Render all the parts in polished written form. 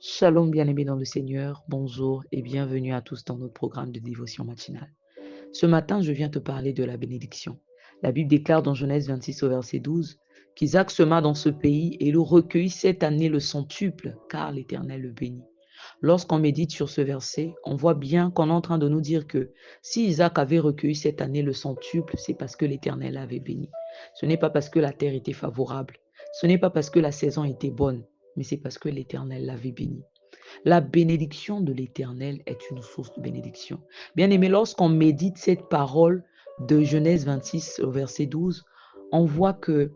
Shalom bien-aimés dans le Seigneur, bonjour et bienvenue à tous dans notre programme de dévotion matinale. Ce matin, je viens te parler de la bénédiction. La Bible déclare dans Genèse 26 au verset 12 qu'Isaac sema dans ce pays et le recueillit cette année le centuple, car l'Éternel le bénit. Lorsqu'on médite sur ce verset, on voit bien qu'on est en train de nous dire que si Isaac avait recueilli cette année le centuple, c'est parce que l'Éternel l'avait béni. Ce n'est pas parce que la terre était favorable, ce n'est pas parce que la saison était bonne, mais c'est parce que l'Éternel l'avait béni. La bénédiction de l'Éternel est une source de bénédiction. Bien-aimé, lorsqu'on médite cette parole de Genèse 26 au verset 12, on voit que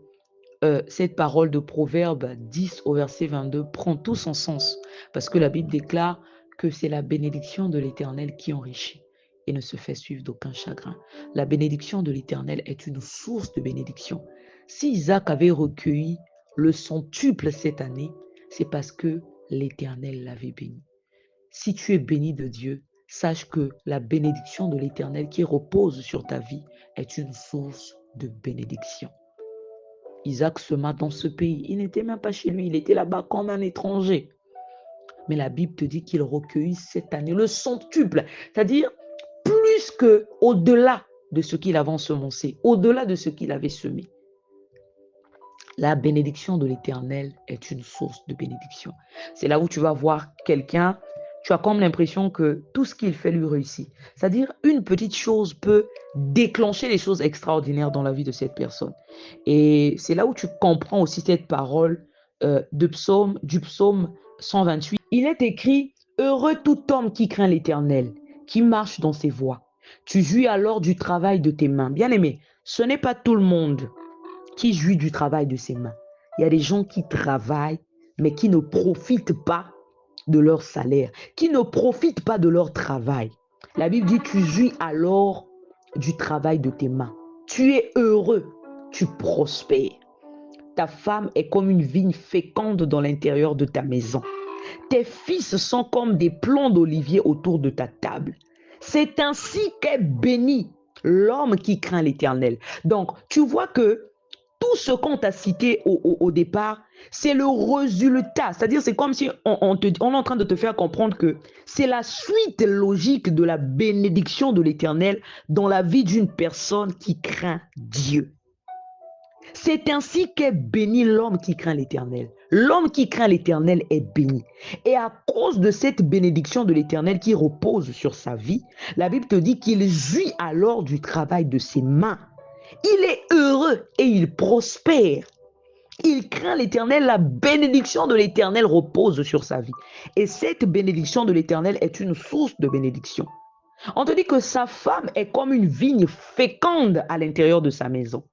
cette parole de Proverbe 10 au verset 22 prend tout son sens parce que la Bible déclare que c'est la bénédiction de l'Éternel qui enrichit et ne se fait suivre d'aucun chagrin. La bénédiction de l'Éternel est une source de bénédiction. Si Isaac avait recueilli le centuple cette année, c'est parce que l'Éternel l'avait béni. Si tu es béni de Dieu, sache que la bénédiction de l'Éternel qui repose sur ta vie est une source de bénédiction. Isaac sema dans ce pays. Il n'était même pas chez lui, il était là-bas comme un étranger. Mais la Bible te dit qu'il recueillit cette année le centuple, c'est-à-dire plus que au-delà de ce qu'il avait ensemencé, au-delà de ce qu'il avait semé. La bénédiction de l'Éternel est une source de bénédiction. C'est là où tu vas voir quelqu'un, tu as comme l'impression que tout ce qu'il fait lui réussit. C'est-à-dire une petite chose peut déclencher des choses extraordinaires dans la vie de cette personne. Et c'est là où tu comprends aussi cette parole du psaume 128. Il est écrit « Heureux tout homme qui craint l'Éternel, qui marche dans ses voies. Tu jouis alors du travail de tes mains. » Bien-aimé, ce n'est pas tout le monde qui jouit du travail de ses mains. Il y a des gens qui travaillent, mais qui ne profitent pas de leur salaire, qui ne profitent pas de leur travail. La Bible dit, tu jouis alors du travail de tes mains. Tu es heureux, tu prospères. Ta femme est comme une vigne féconde dans l'intérieur de ta maison. Tes fils sont comme des plants d'olivier autour de ta table. C'est ainsi qu'est béni l'homme qui craint l'Éternel. Donc, tu vois que tout ce qu'on t'a cité au départ, c'est le résultat. C'est-à-dire, c'est comme si on est en train de te faire comprendre que c'est la suite logique de la bénédiction de l'Éternel dans la vie d'une personne qui craint Dieu. C'est ainsi qu'est béni l'homme qui craint l'Éternel. L'homme qui craint l'Éternel est béni. Et à cause de cette bénédiction de l'Éternel qui repose sur sa vie, la Bible te dit qu'il jouit alors du travail de ses mains. Il est heureux et il prospère. Il craint l'Éternel, la bénédiction de l'Éternel repose sur sa vie. Et cette bénédiction de l'Éternel est une source de bénédiction. On te dit que sa femme est comme une vigne féconde à l'intérieur de sa maison.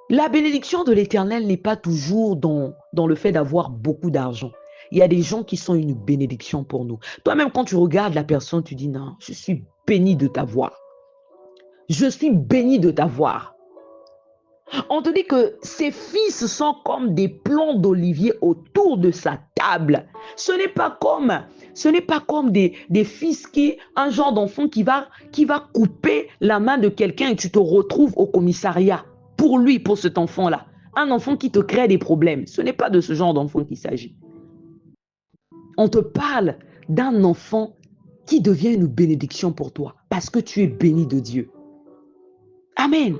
La bénédiction de l'Éternel n'est pas toujours dans le fait d'avoir beaucoup d'argent. Il y a des gens qui sont une bénédiction pour nous. Toi-même, quand tu regardes la personne, tu dis non, je suis béni de t'avoir. Je suis béni de t'avoir. On te dit que ses fils sont comme des plants d'olivier autour de sa table. Ce n'est pas comme des fils un genre d'enfant qui va couper la main de quelqu'un et tu te retrouves au commissariat pour lui, pour cet enfant-là. Un enfant qui te crée des problèmes. Ce n'est pas de ce genre d'enfant qu'il s'agit. On te parle d'un enfant qui devient une bénédiction pour toi parce que tu es béni de Dieu. Amen.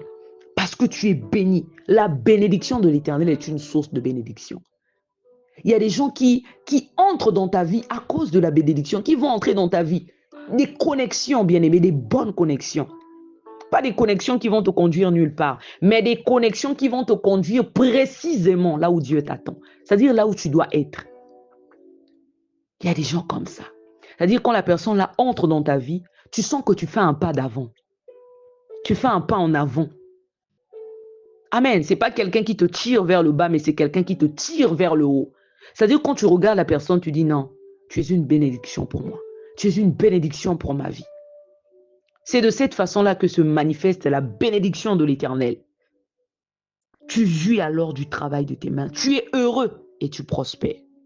Parce que tu es béni. La bénédiction de l'Éternel est une source de bénédiction. Il y a des gens qui entrent dans ta vie à cause de la bénédiction, qui vont entrer dans ta vie. Des connexions, bien-aimés, des bonnes connexions. Pas des connexions qui vont te conduire nulle part, mais des connexions qui vont te conduire précisément là où Dieu t'attend. C'est-à-dire là où tu dois être. Il y a des gens comme ça. C'est-à-dire quand la personne là entre dans ta vie, tu sens que tu fais un pas d'avant. Tu fais un pas en avant. Amen. Ce n'est pas quelqu'un qui te tire vers le bas, mais c'est quelqu'un qui te tire vers le haut. C'est-à-dire quand tu regardes la personne, tu dis non, tu es une bénédiction pour moi. Tu es une bénédiction pour ma vie. C'est de cette façon-là que se manifeste la bénédiction de l'Éternel. Tu jouis alors du travail de tes mains. Tu es heureux et tu prospères.